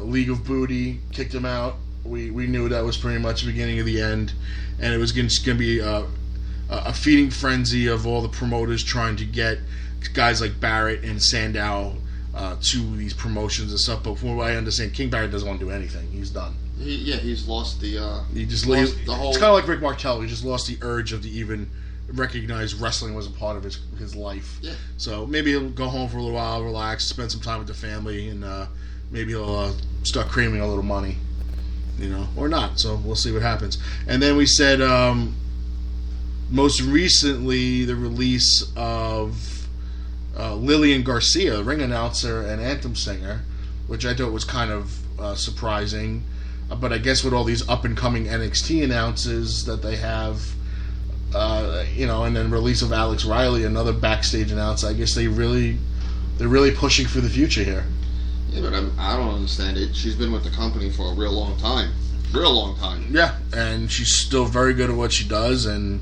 League of Booty kicked him out. We knew that was pretty much the beginning of the end, and it was going to be a feeding frenzy of all the promoters trying to get guys like Barrett and Sandow to these promotions and stuff. But from what I understand, King Barrett doesn't want to do anything. He's done. He's lost the. He just lost lost the whole. It's kind of like Rick Martel. He just lost the urge of to even recognize wrestling was a part of his life. Yeah. So maybe he'll go home for a little while, relax, spend some time with the family, and maybe he'll start creaming a little money, or not. So we'll see what happens. And then we said most recently the release of Lillian Garcia, ring announcer and anthem singer, which I thought was kind of surprising. But I guess with all these up-and-coming NXT announcers that they have, and then release of Alex Riley, another backstage announcer, I guess they're really pushing for the future here. Yeah, but I don't understand it. She's been with the company for a real long time. Yeah, and she's still very good at what she does, and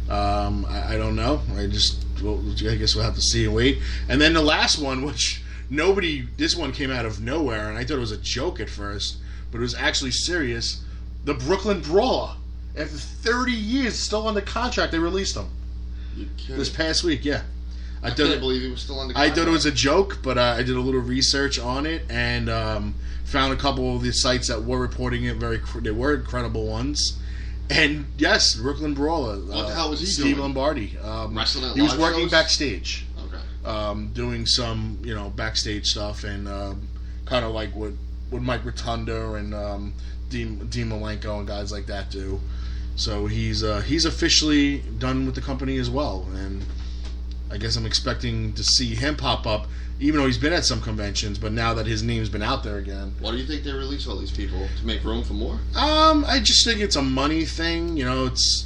I don't know. I guess we'll have to see and wait. And then the last one, which this one came out of nowhere, and I thought it was a joke at first, but it was actually serious. The Brooklyn Brawler. After 30 years, still under contract, they released him. You kidding? This past week, yeah. I can't believe he was still under contract. I thought it was a joke, but I did a little research on it and found a couple of the sites that were reporting it. They were credible ones. And yes, Brooklyn Brawler. What the hell was he Steve doing? Lombardi. Wrestling at He was live working shows? backstage. Okay. Doing some, backstage stuff and kind of like what Mike Rotunda and Dean Malenko and guys like that do. So he's officially done with the company as well, and I guess I'm expecting to see him pop up, even though he's been at some conventions. But now that his name's been out there again, why do you think they release all these people, to make room for more? I just think it's a money thing. It's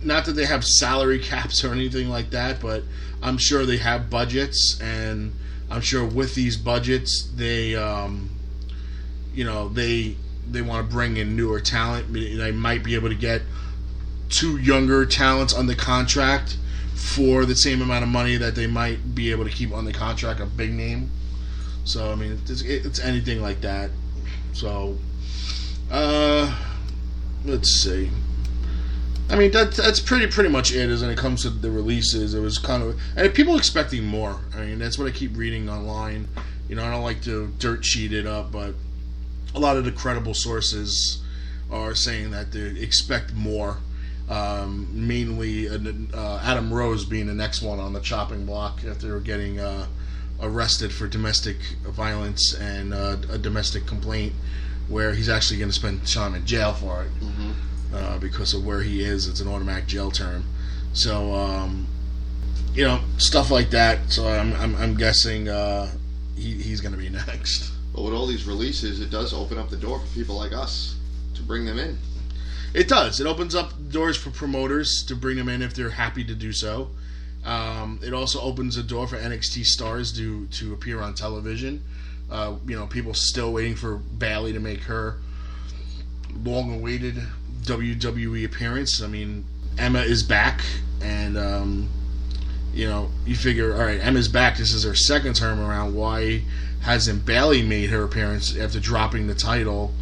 not that they have salary caps or anything like that, but I'm sure they have budgets, and I'm sure with these budgets they they want to bring in newer talent. They might be able to get 2 younger talents on the contract for the same amount of money that they might be able to keep on the contract, a big name. So, I mean, it's anything like that. So, let's see. I mean, that's pretty much it as when it comes to the releases. It was kind of... And people expecting more. I mean, that's what I keep reading online. I don't like to dirt sheet it up, but a lot of the credible sources are saying that they expect more. Mainly Adam Rose being the next one on the chopping block after getting arrested for domestic violence and a domestic complaint, where he's actually going to spend time in jail for it. Mm-hmm. Because of where he is. It's an automatic jail term. So, stuff like that. So I'm guessing he's going to be next. But with all these releases, it does open up the door for people like us to bring them in. It does. It opens up doors for promoters to bring them in if they're happy to do so. It also opens the door for NXT stars to appear on television. People still waiting for Bayley to make her long-awaited WWE appearance. I mean, Emma is back, and you figure, all right, Emma's back. This is her second term around. Why hasn't Bayley made her appearance after dropping the title?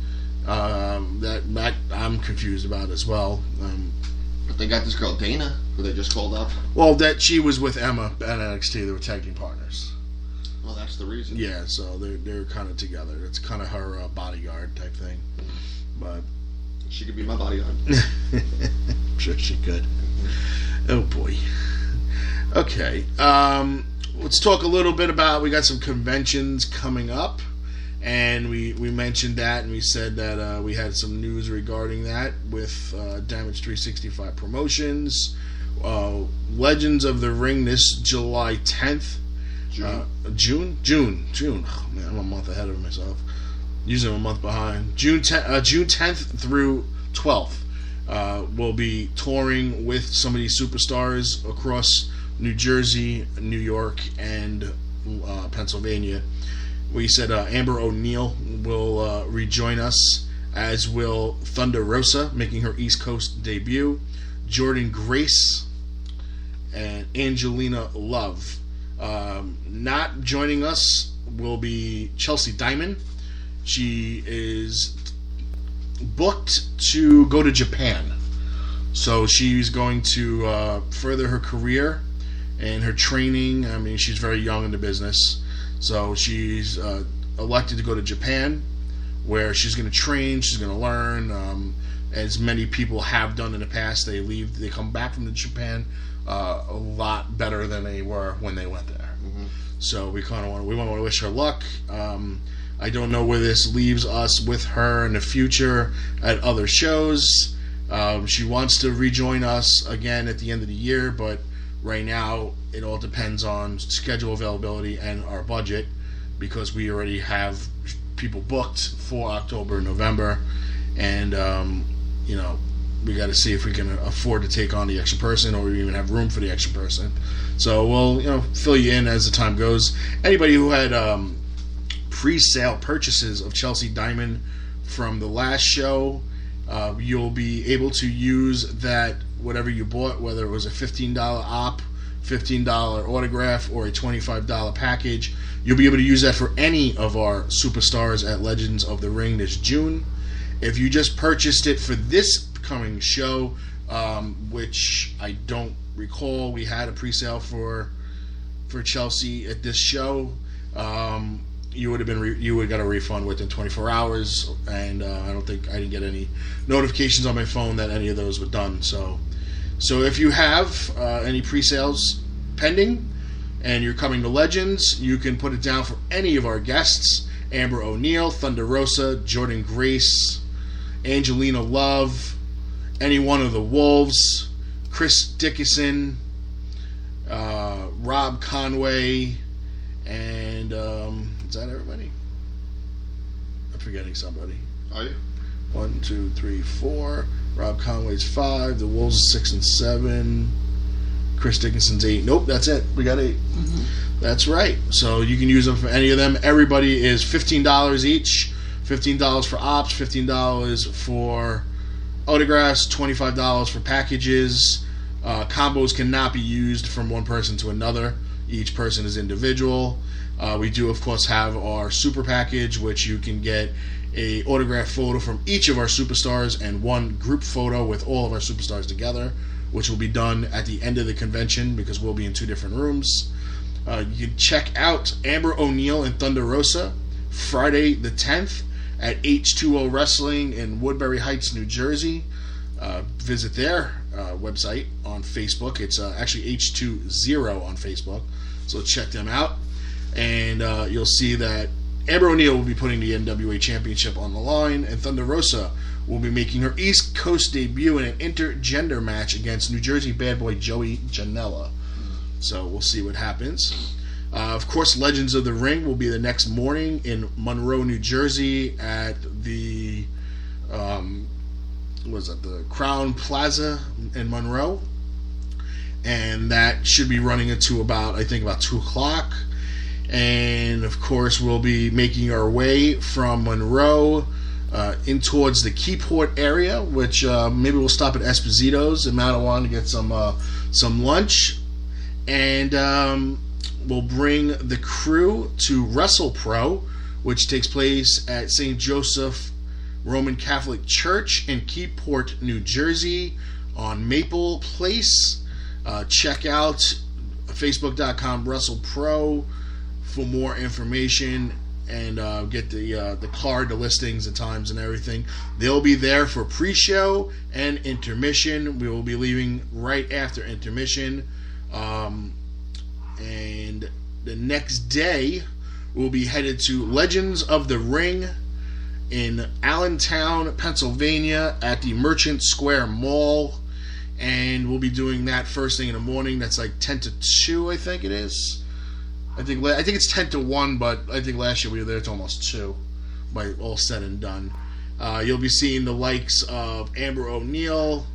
That I'm confused about as well. But they got this girl Dana, who they just called up. Well, that she was with Emma at NXT. They were tag team partners. Well, that's the reason. Yeah, so they're kind of together. It's kind of her bodyguard type thing. But she could be my bodyguard. I'm sure she could. Oh boy. Okay. Let's talk a little bit about, we got some conventions coming up, and we mentioned that, and we said that we had some news regarding that with Damage 365 Promotions. Legends of the Ring this July 10th. June. Oh man, I'm a month ahead of myself. Usually I'm a month behind. June 10th through 12th. We'll be touring with some of these superstars across New Jersey, New York, and Pennsylvania. We said Amber O'Neil will rejoin us, as will Thunder Rosa, making her East Coast debut. Jordan Grace and Angelina Love. Not joining us will be Chelsea Diamond. she is booked to go to Japan. So she's going to further her career and her training. I mean, she's very young in the business. So she's elected to go to Japan, where she's going to train, she's going to learn. As many people have done in the past, they come back from Japan a lot better than they were when they went there. Mm-hmm. So we want to wish her luck. I don't know where this leaves us with her in the future at other shows. She wants to rejoin us again at the end of the year, but right now it all depends on schedule availability and our budget, because we already have people booked for October and November, and we got to see if we can afford to take on the extra person, or we even have room for the extra person. So we'll fill you in as the time goes. Anybody who had pre-sale purchases of Chelsea Diamond from the last show, you'll be able to use that, whatever you bought, whether it was a $15 op, $15 autograph, or a $25 package. You'll be able to use that for any of our superstars at Legends of the Ring this June. If you just purchased it for this coming show, which I don't recall we had a pre-sale for Chelsea at this show, you would have got a refund within 24 hours, and I didn't get any notifications on my phone that any of those were done. So if you have any pre-sales pending and you're coming to Legends, you can put it down for any of our guests: Amber O'Neil, Thunder Rosa, Jordan Grace, Angelina Love, any one of the Wolves, Chris Dickinson, Rob Conway, and is that everybody? I'm forgetting somebody. Are you? 1, 2, 3, 4. Rob Conway's 5. The Wolves 6 and 7. Chris Dickinson's 8. Nope, that's it. We got 8. Mm-hmm. That's right. So you can use them for any of them. Everybody is $15 each. $15 for ops, $15 for autographs, $25 for packages. Combos cannot be used from one person to another. Each person is individual. We do, of course, have our super package, which you can get a autograph photo from each of our superstars and one group photo with all of our superstars together, which will be done at the end of the convention because we'll be in 2 different rooms. You can check out Amber O'Neil and Thunder Rosa Friday the 10th at H2O Wrestling in Woodbury Heights, New Jersey. Visit their website on Facebook. It's actually H20 on Facebook, so check them out. And you'll see that Amber O'Neil will be putting the NWA Championship on the line, and Thunder Rosa will be making her East Coast debut in an intergender match against New Jersey bad boy Joey Janela. So we'll see what happens. Of course, Legends of the Ring will be the next morning in Monroe, New Jersey at the the Crown Plaza in Monroe, and that should be running into about 2 o'clock. And of course, we'll be making our way from Monroe in towards the Keyport area, which maybe we'll stop at Esposito's in Matawan to get some lunch, and we'll bring the crew to Wrestle Pro, which takes place at St. Joseph Roman Catholic Church in Keyport, New Jersey, on Maple Place. Check out Facebook.com Wrestle Pro for more information, and get the card, the listings, the times, and everything. They'll be there for pre-show and intermission. We will be leaving right after intermission, and the next day we'll be headed to Legends of the Ring in Allentown, Pennsylvania, at the Merchant Square Mall, and we'll be doing that first thing in the morning. That's like 10 to 2, I think it is. I think it's 10 to 1, but I think last year we were there to almost 2, by all said and done. You'll be seeing the likes of Amber O'Neil.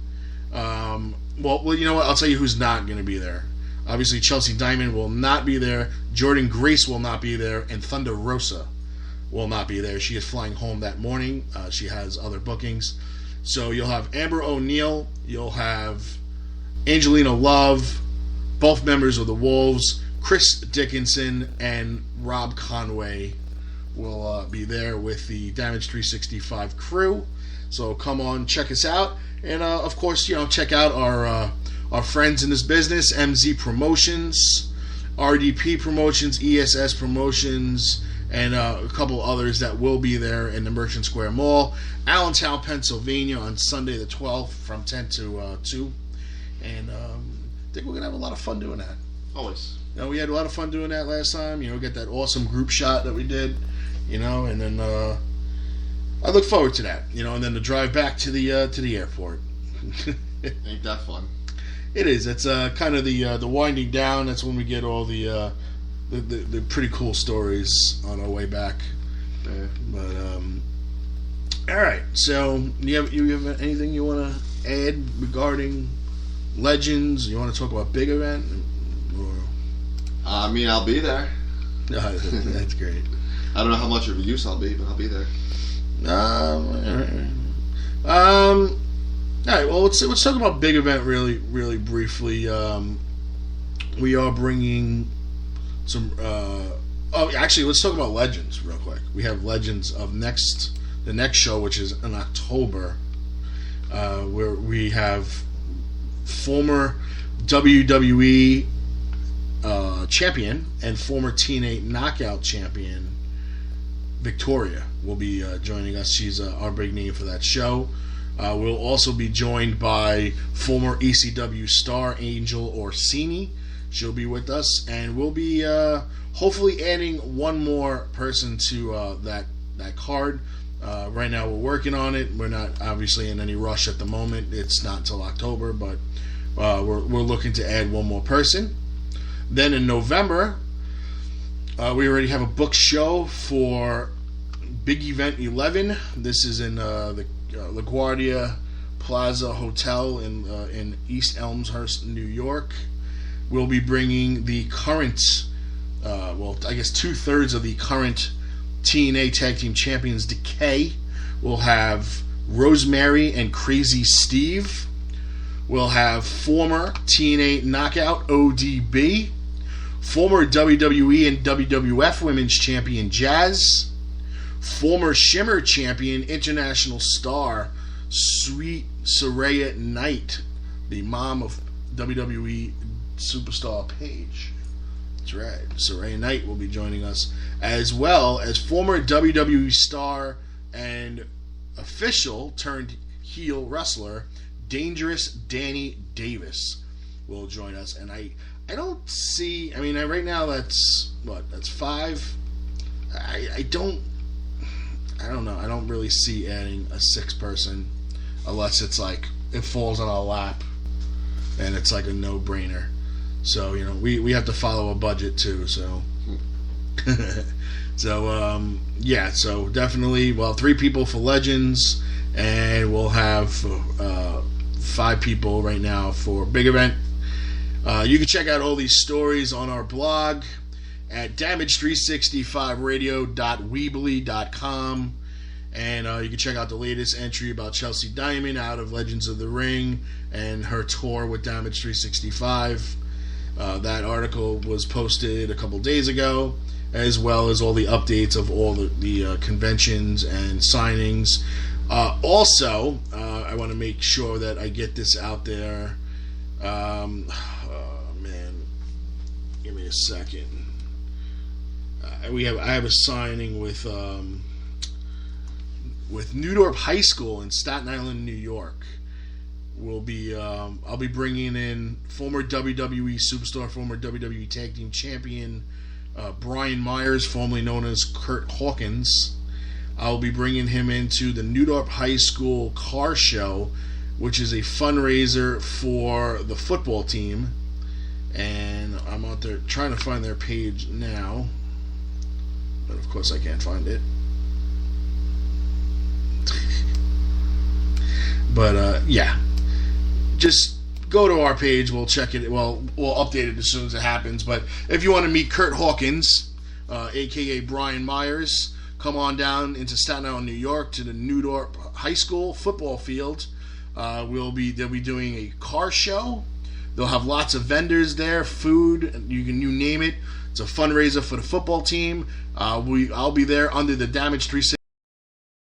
Well, you know what? I'll tell you who's not going to be there. Obviously, Chelsea Diamond will not be there. Jordan Grace will not be there. And Thunder Rosa will not be there. She is flying home that morning. She has other bookings. So you'll have Amber O'Neil. You'll have Angelina Love, both members of the Wolves, Chris Dickinson, and Rob Conway will be there with the Damage 365 crew. So come on, check us out, and of course, check out our friends in this business: MZ Promotions, RDP Promotions, ESS Promotions, and a couple others that will be there in the Merchant Square Mall, Allentown, Pennsylvania, on Sunday the 12th from 10 to 2. And I think we're going to have a lot of fun doing that. Always. We had a lot of fun doing that last time. Get that awesome group shot that we did, and then I look forward to that, and then the drive back to the airport. Ain't that fun? It is. It's kind of the winding down. That's when we get all the pretty cool stories on our way back. Yeah. But all right. So you have anything you want to add regarding Legends? You want to talk about big event? Or... I'll be there. That's great. I don't know how much of a use I'll be, but I'll be there. All right. Well, let's talk about big event really, really briefly. We are bringing some. Actually, let's talk about Legends real quick. We have Legends of the next show, which is in October, where we have former WWE champion and former TNA Knockout champion Victoria will be joining us. She's our big name for that show. We'll also be joined by former ECW star Angel Orsini. She'll be with us, and we'll be hopefully adding one more person to that card. Right now we're working on it. We're not obviously in any rush at the moment. It's not until October, but we're looking to add one more person. Then in November, we already have a booked show for Big Event 11. This is in the LaGuardia Plaza Hotel in East Elmhurst, New York. We'll be bringing the current, 2/3 of the current TNA Tag Team Champions, Decay. We'll have Rosemary and Crazy Steve. We'll have former TNA Knockout ODB, former WWE and WWF Women's Champion Jazz, former Shimmer Champion International Star Sweet Saraya Knight, the mom of WWE Superstar Paige. That's right, Saraya Knight will be joining us, as well as former WWE star and official turned heel wrestler Dangerous Danny Davis will join us. And I don't see, right now that's 5. I don't know. I don't really see adding a 6th person unless it's like it falls on our lap and it's like a no-brainer. So, we have to follow a budget too, so so definitely, 3 people for Legends, and we'll have 5 people right now for Big Event. You can check out all these stories on our blog at damage365radio.weebly.com, and you can check out the latest entry about Chelsea Diamond out of Legends of the Ring and her tour with Damage 365. That article was posted a couple days ago, as well as all the updates of all the conventions and signings. Also, I want to make sure that I get this out there. Give me a second. I have a signing with Newdorp High School in Staten Island, New York. I'll be bringing in former WWE superstar, former WWE Tag Team Champion Brian Myers, formerly known as Kurt Hawkins. I'll be bringing him into the Newdorp High School Car Show, which is a fundraiser for the football team. And I'm out there trying to find their page now, but of course I can't find it. But just go to our page. We'll check it. We'll update it as soon as it happens. But if you want to meet Kurt Hawkins, aka Brian Myers, come on down into Staten Island, New York, to the Newdorp High School football field. They'll be doing a car show. They'll have lots of vendors there, food, you name it. It's a fundraiser for the football team. I'll be there under the Damage 360